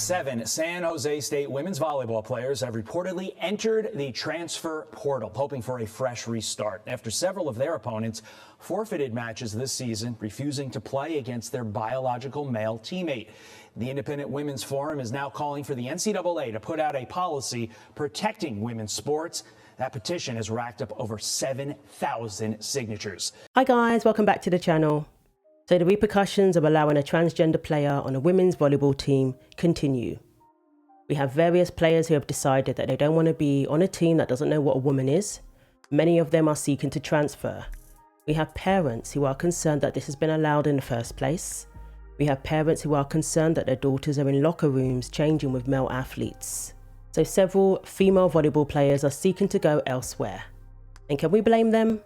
7 San Jose State women's volleyball players have reportedly entered the transfer portal, hoping for a fresh restart after several of their opponents forfeited matches this season, refusing to play against their biological male teammate. The Independent Women's Forum is now calling for the NCAA to put out a policy protecting women's sports. That petition has racked up over 7,000 signatures. Hi guys, welcome back to the channel. So the repercussions of allowing a transgender player on a women's volleyball team continue. We have various players who have decided that they don't want to be on a team that doesn't know what a woman is. Many of them are seeking to transfer. We have parents who are concerned that this has been allowed in the first place. We have parents who are concerned that their daughters are in locker rooms changing with male athletes. So several female volleyball players are seeking to go elsewhere. And can we blame them?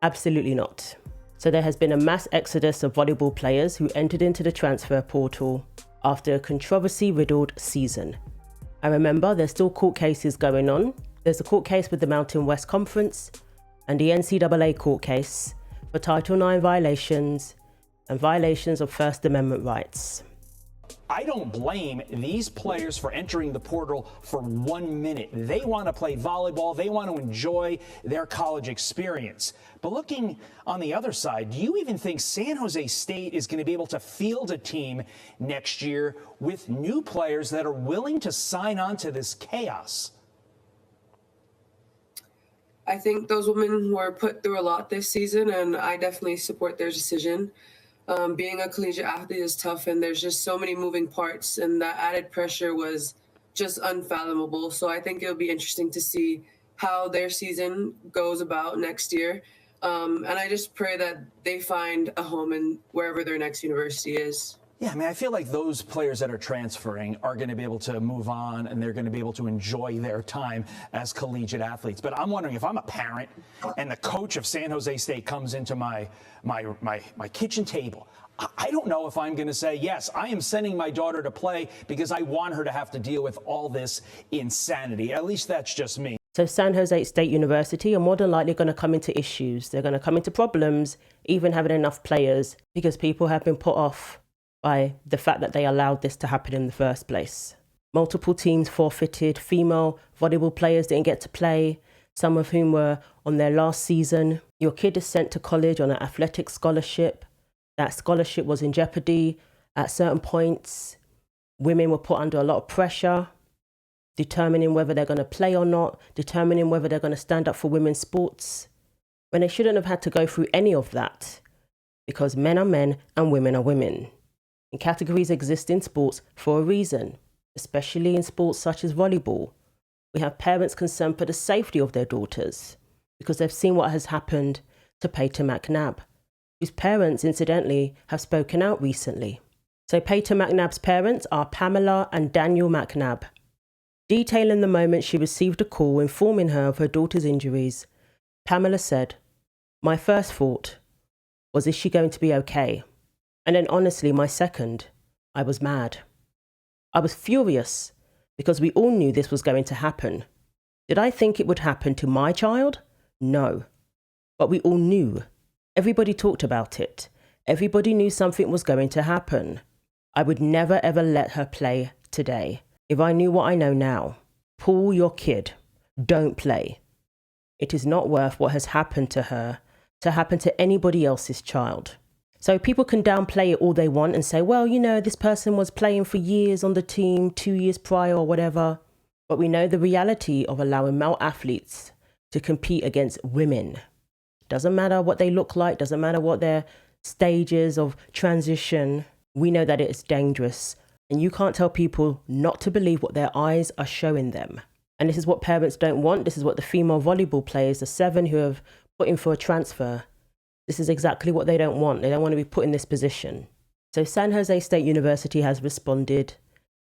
Absolutely not. So there has been a mass exodus of volleyball players who entered into the transfer portal after a controversy-riddled season. And remember, there's still court cases going on. There's a court case with the Mountain West Conference and the NCAA court case for Title IX violations and violations of First Amendment rights. I don't blame these players for entering the portal for 1 minute. They want to play volleyball. They want to enjoy their college experience. But looking on the other side, do you even think San Jose State is going to be able to field a team next year with new players that are willing to sign on to this chaos? I think those women were put through a lot this season, and I definitely support their decision. Being a collegiate athlete is tough, and there's just so many moving parts, and that added pressure was just unfathomable. So I think it'll be interesting to see how their season goes about next year. And I just pray that they find a home in wherever their next university is. Yeah, I mean, I feel like those players that are transferring are going to be able to move on and they're going to be able to enjoy their time as collegiate athletes. But I'm wondering if I'm a parent and the coach of San Jose State comes into my kitchen table, I don't know if I'm going to say, yes, I am sending my daughter to play because I want her to have to deal with all this insanity. At least that's just me. So San Jose State University are more than likely going to come into issues. They're going to come into problems, even having enough players, because people have been put off by the fact that they allowed this to happen in the first place. Multiple teams forfeited, female volleyball players didn't get to play, some of whom were on their last season. Your kid is sent to college on an athletic scholarship. That scholarship was in jeopardy at certain points. Women were put under a lot of pressure, determining whether they're going to play or not, determining whether they're going to stand up for women's sports, when they shouldn't have had to go through any of that, because men are men and women are women. And categories exist in sports for a reason, especially in sports such as volleyball. We have parents concerned for the safety of their daughters because they've seen what has happened to Peyton McNabb, whose parents, incidentally, have spoken out recently. So Peyton McNabb's parents are Pamela and Daniel McNabb. Detailing the moment she received a call informing her of her daughter's injuries, Pamela said, "My first thought was, is she going to be okay? And then honestly, my second, I was mad. I was furious because we all knew this was going to happen. Did I think it would happen to my child? No. But we all knew. Everybody talked about it. Everybody knew something was going to happen. I would never ever let her play today. If I knew what I know now, pull your kid. Don't play. It is not worth what has happened to her to happen to anybody else's child." So people can downplay it all they want and say, well, you know, this person was playing for years on the team, 2 years prior or whatever. But we know the reality of allowing male athletes to compete against women. Doesn't matter what they look like, doesn't matter what their stages of transition. We know that it is dangerous. And you can't tell people not to believe what their eyes are showing them. And this is what parents don't want. This is what the female volleyball players, the 7 who have put in for a transfer, this is exactly what they don't want. They don't want to be put in this position. So San Jose State University has responded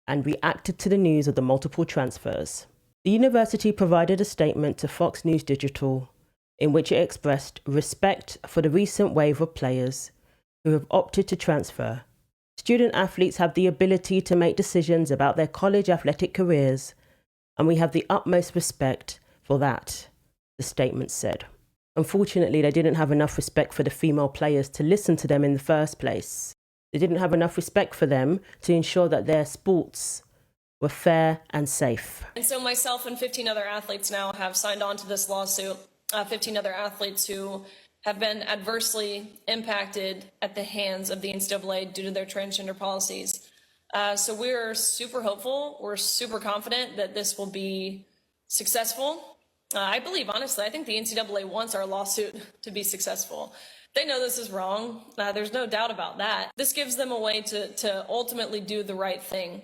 and reacted to the news of the multiple transfers. The university provided a statement to Fox News Digital in which it expressed respect for the recent wave of players who have opted to transfer. Student athletes have the ability to make decisions about their college athletic careers, and we have the utmost respect for that, the statement said. Unfortunately, they didn't have enough respect for the female players to listen to them in the first place. They didn't have enough respect for them to ensure that their sports were fair and safe. And so myself and 15 other athletes now have signed on to this lawsuit, 15 other athletes who have been adversely impacted at the hands of the NCAA due to their transgender policies. So we're super hopeful, we're super confident that this will be successful. I believe, honestly, I think the NCAA wants our lawsuit to be successful. They know this is wrong. There's no doubt about that. This gives them a way to ultimately do the right thing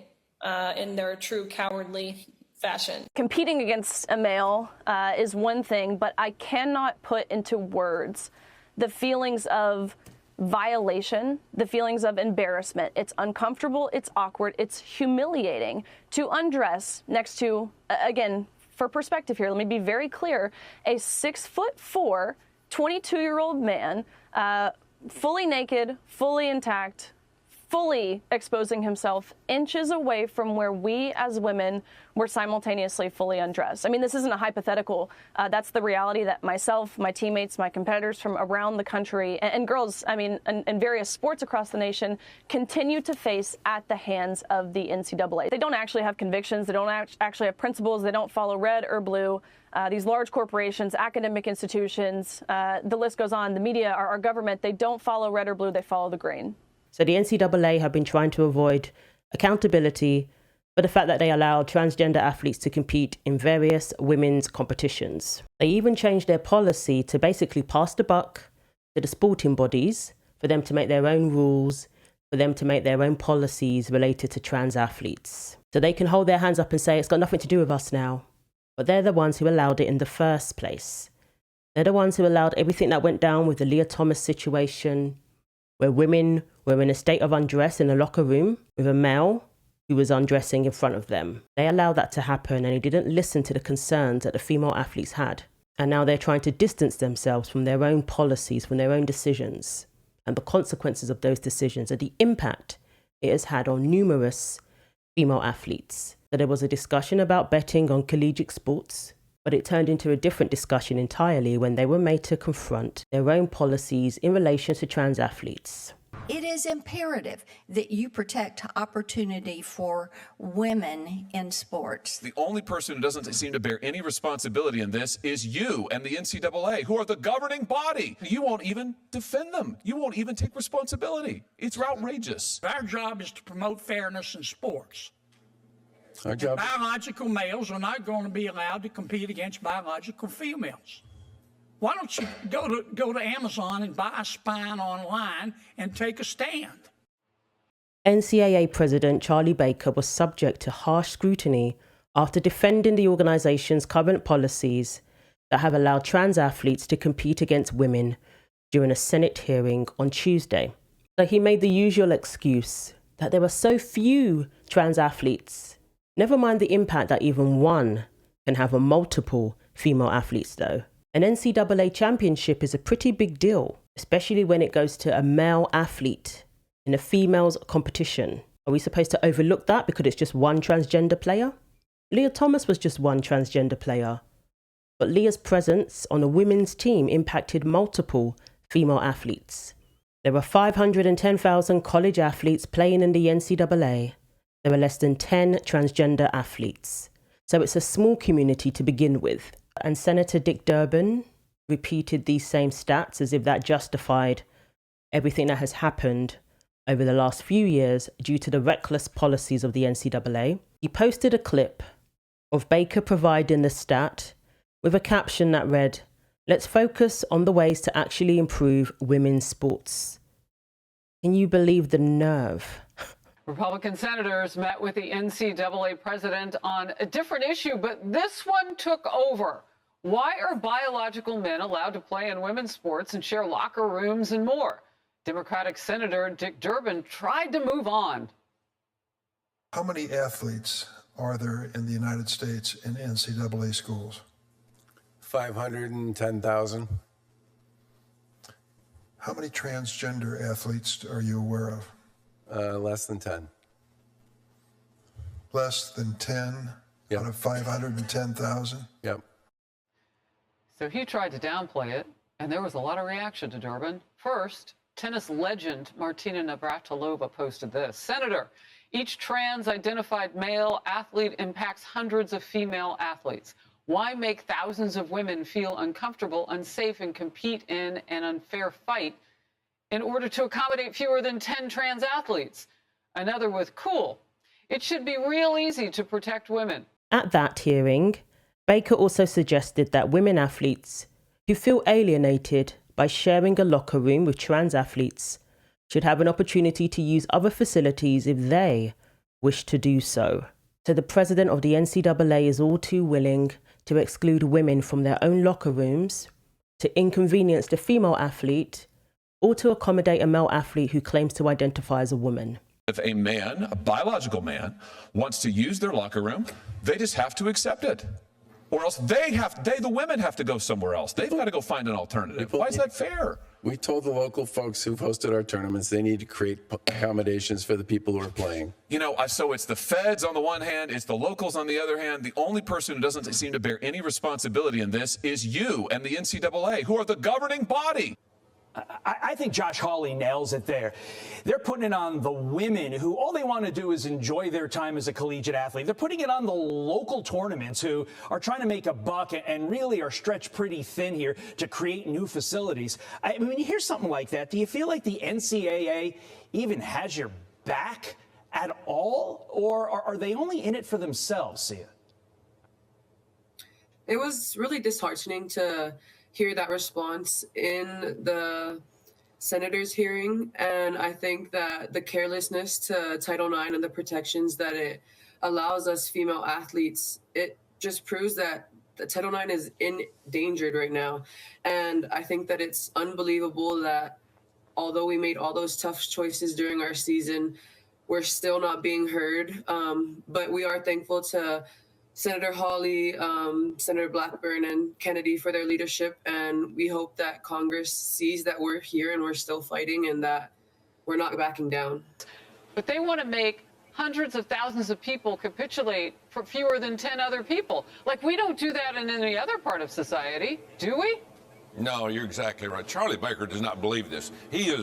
in their true cowardly fashion. Competing against a male is one thing, but I cannot put into words the feelings of violation, the feelings of embarrassment. It's uncomfortable, it's awkward, it's humiliating to undress next to, again, for perspective here, let me be very clear, a 6'4", 22-year-old man, fully naked, fully intact, fully exposing himself inches away from where we as women were simultaneously fully undressed. I mean, this isn't a hypothetical. That's the reality that myself, my teammates, my competitors from around the country, and girls, I mean, and various sports across the nation continue to face at the hands of the NCAA. They don't actually have convictions. They don't actually have principles. They don't follow red or blue. These large corporations, academic institutions, the list goes on, the media, our government, they don't follow red or blue. They follow the green. So the NCAA have been trying to avoid accountability for the fact that they allowed transgender athletes to compete in various women's competitions. They even changed their policy to basically pass the buck to the sporting bodies for them to make their own rules, for them to make their own policies related to trans athletes. So they can hold their hands up and say, it's got nothing to do with us now. But they're the ones who allowed it in the first place. They're the ones who allowed everything that went down with the Lia Thomas situation, where women were in a state of undress in a locker room with a male who was undressing in front of them. They allowed that to happen, and he didn't listen to the concerns that the female athletes had. And now they're trying to distance themselves from their own policies, from their own decisions, and the consequences of those decisions and the impact it has had on numerous female athletes. So there was a discussion about betting on collegiate sports, but it turned into a different discussion entirely when they were made to confront their own policies in relation to trans athletes. It is imperative that you protect opportunity for women in sports. The only person who doesn't seem to bear any responsibility in this is you and the NCAA, who are the governing body. You won't even defend them. You won't even take responsibility. It's outrageous. Our job is to promote fairness in sports. Our job. Biological males are not going to be allowed to compete against biological females. Why don't you go to Amazon and buy a spine online and take a stand? NCAA President Charlie Baker was subject to harsh scrutiny after defending the organization's current policies that have allowed trans athletes to compete against women during a Senate hearing on Tuesday. So he made the usual excuse that there are so few trans athletes. Never mind the impact that even one can have on multiple female athletes, though. An NCAA championship is a pretty big deal, especially when it goes to a male athlete in a female's competition. Are we supposed to overlook that because it's just one transgender player? Lia Thomas was just one transgender player, but Lia's presence on a women's team impacted multiple female athletes. There were 510,000 college athletes playing in the NCAA. There were less than 10 transgender athletes. So it's a small community to begin with. And Senator Dick Durbin repeated these same stats as if that justified everything that has happened over the last few years due to the reckless policies of the NCAA. He posted a clip of Baker providing the stat with a caption that read, "Let's focus on the ways to actually improve women's sports." Can you believe the nerve? Republican senators met with the NCAA president on a different issue, but this one took over. Why are biological men allowed to play in women's sports and share locker rooms and more? Democratic Senator Dick Durbin tried to move on. How many athletes are there in the United States in NCAA schools? 510,000. How many transgender athletes are you aware of? Less than 10. Less than 10 Yep. out of 510,000? Yep. So he tried to downplay it, and there was a lot of reaction to Durbin. First, tennis legend Martina Navratilova posted this. Senator, Each trans-identified male athlete impacts hundreds of female athletes. Why make thousands of women feel uncomfortable, unsafe, and compete in an unfair fight in order to accommodate fewer than 10 trans athletes? Another with cool. It should be real easy to protect women. At that hearing, Baker also suggested that women athletes who feel alienated by sharing a locker room with trans athletes should have an opportunity to use other facilities if they wish to do so. So the president of the NCAA is all too willing to exclude women from their own locker rooms, to inconvenience the female athlete, or to accommodate a male athlete who claims to identify as a woman. If a man, a biological man, wants to use their locker room, they just have to accept it. Or else the women have to go somewhere else. They've got to go find an alternative. Why is that fair? We told the local folks who've hosted our tournaments they need to create accommodations for the people who are playing. You know, so it's the feds on the one hand, it's the locals on the other hand. The only person who doesn't seem to bear any responsibility in this is you and the NCAA, who are the governing body. I think Josh Hawley nails it there. They're putting it on the women who all they want to do is enjoy their time as a collegiate athlete. They're putting it on the local tournaments who are trying to make a buck and really are stretched pretty thin here to create new facilities. I mean, when you hear something like that, do you feel like the NCAA even has your back at all? Or are they only in it for themselves, Sia? It was really disheartening to hear that response in the senator's hearing. And I think that the carelessness to Title IX and the protections that it allows us female athletes, it just proves that the Title IX is endangered right now. And I think that it's unbelievable that although we made all those tough choices during our season, we're still not being heard. But we are thankful to Senator Hawley, Senator Blackburn, and Kennedy for their leadership. And we hope that Congress sees that we're here and we're still fighting and that we're not backing down. But they want to make hundreds of thousands of people capitulate for fewer than 10 other people. Like, we don't do that in any other part of society, do we? No, you're exactly right. Charlie Baker does not believe this. He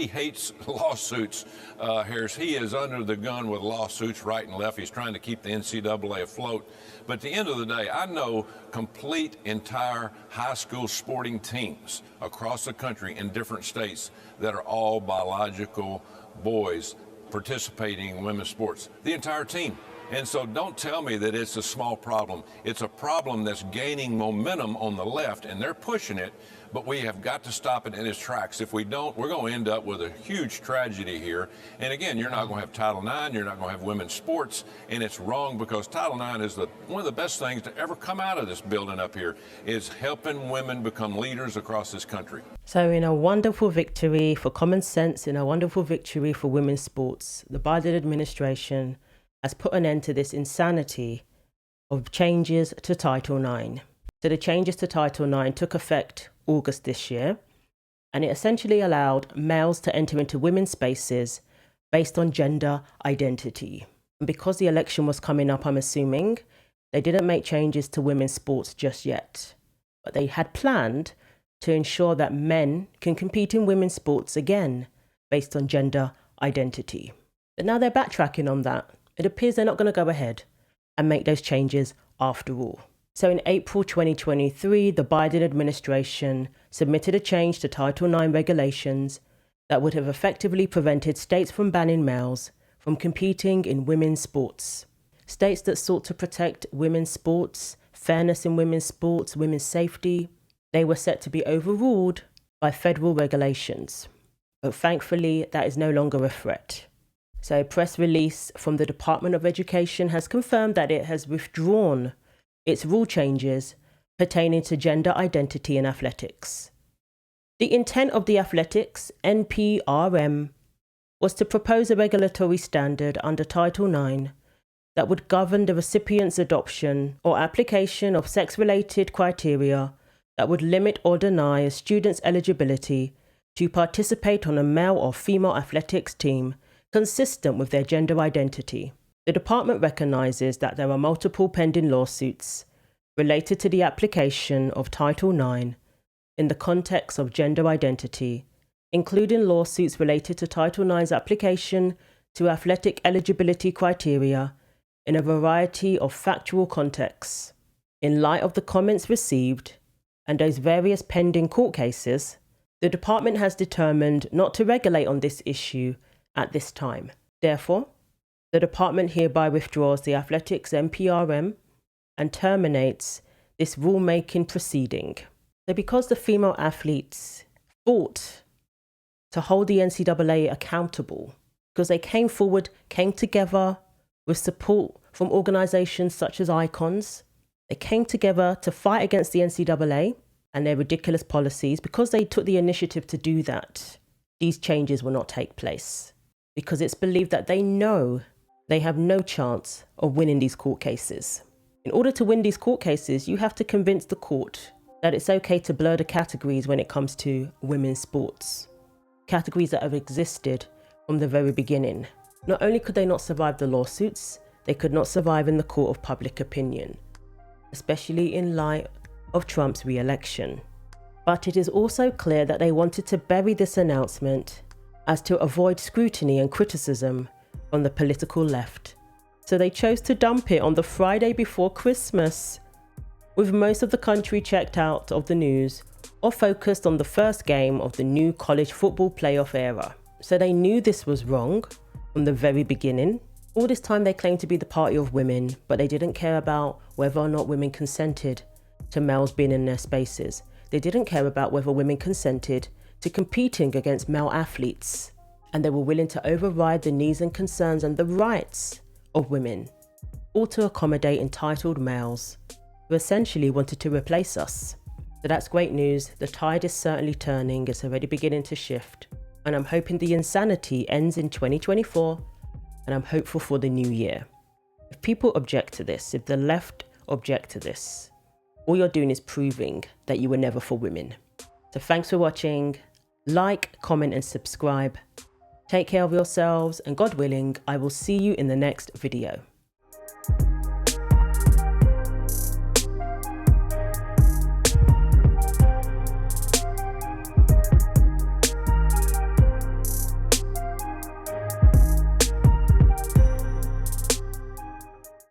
hates lawsuits, Harris. He is under the gun with lawsuits right and left. He's trying to keep the NCAA afloat. But at the end of the day, I know complete, entire high school sporting teams across the country in different states that are all biological boys participating in women's sports. The entire team. And so don't tell me that it's a small problem. It's a problem that's gaining momentum on the left, and they're pushing it, but we have got to stop it in its tracks. If we don't, we're going to end up with a huge tragedy here. And again, you're not going to have Title IX, you're not going to have women's sports, and it's wrong because Title IX is one of the best things to ever come out of this building up here, is helping women become leaders across this country. So in a wonderful victory for common sense, in a wonderful victory for women's sports, the Biden administration has put an end to this insanity of changes to Title IX. So the changes to Title IX took effect August this year, and it essentially allowed males to enter into women's spaces based on gender identity. And because the election was coming up, I'm assuming, they didn't make changes to women's sports just yet. But they had planned to ensure that men can compete in women's sports again based on gender identity. But now they're backtracking on that. It appears they're not going to go ahead and make those changes after all. So in April 2023, the Biden administration submitted a change to Title IX regulations that would have effectively prevented states from banning males from competing in women's sports. States that sought to protect women's sports, fairness in women's sports, women's safety, they were set to be overruled by federal regulations. But thankfully, that is no longer a threat. So a press release from the Department of Education has confirmed that it has withdrawn its rule changes pertaining to gender identity in athletics. The intent of the athletics, NPRM, was to propose a regulatory standard under Title IX that would govern the recipient's adoption or application of sex-related criteria that would limit or deny a student's eligibility to participate on a male or female athletics team consistent with their gender identity. The department recognizes that there are multiple pending lawsuits related to the application of Title IX in the context of gender identity, including lawsuits related to Title IX's application to athletic eligibility criteria in a variety of factual contexts. In light of the comments received and those various pending court cases, the department has determined not to regulate on this issue at this time. Therefore, the department hereby withdraws the athletics NPRM and terminates this rulemaking proceeding. So because the female athletes fought to hold the NCAA accountable, because they came forward, came together with support from organisations such as Icons, they came together to fight against the NCAA and their ridiculous policies. Because they took the initiative to do that, these changes will not take place. Because it's believed that they know they have no chance of winning these court cases. In order to win these court cases, you have to convince the court that it's okay to blur the categories when it comes to women's sports. Categories that have existed from the very beginning. Not only could they not survive the lawsuits, they could not survive in the court of public opinion, especially in light of Trump's re-election. But it is also clear that they wanted to bury this announcement as to avoid scrutiny and criticism from the political left. So they chose to dump it on the Friday before Christmas, with most of the country checked out of the news or focused on the first game of the new college football playoff era. So they knew this was wrong from the very beginning. All this time they claimed to be the party of women, but they didn't care about whether or not women consented to males being in their spaces. They didn't care about whether women consented to competing against male athletes. And they were willing to override the needs and concerns and the rights of women, all to accommodate entitled males who essentially wanted to replace us. So that's great news. The tide is certainly turning. It's already beginning to shift. And I'm hoping the insanity ends in 2024. And I'm hopeful for the new year. If people object to this, if the left object to this, all you're doing is proving that you were never for women. So thanks for watching. Like, comment and subscribe. Take care of yourselves, and God willing, I will see you in the next video.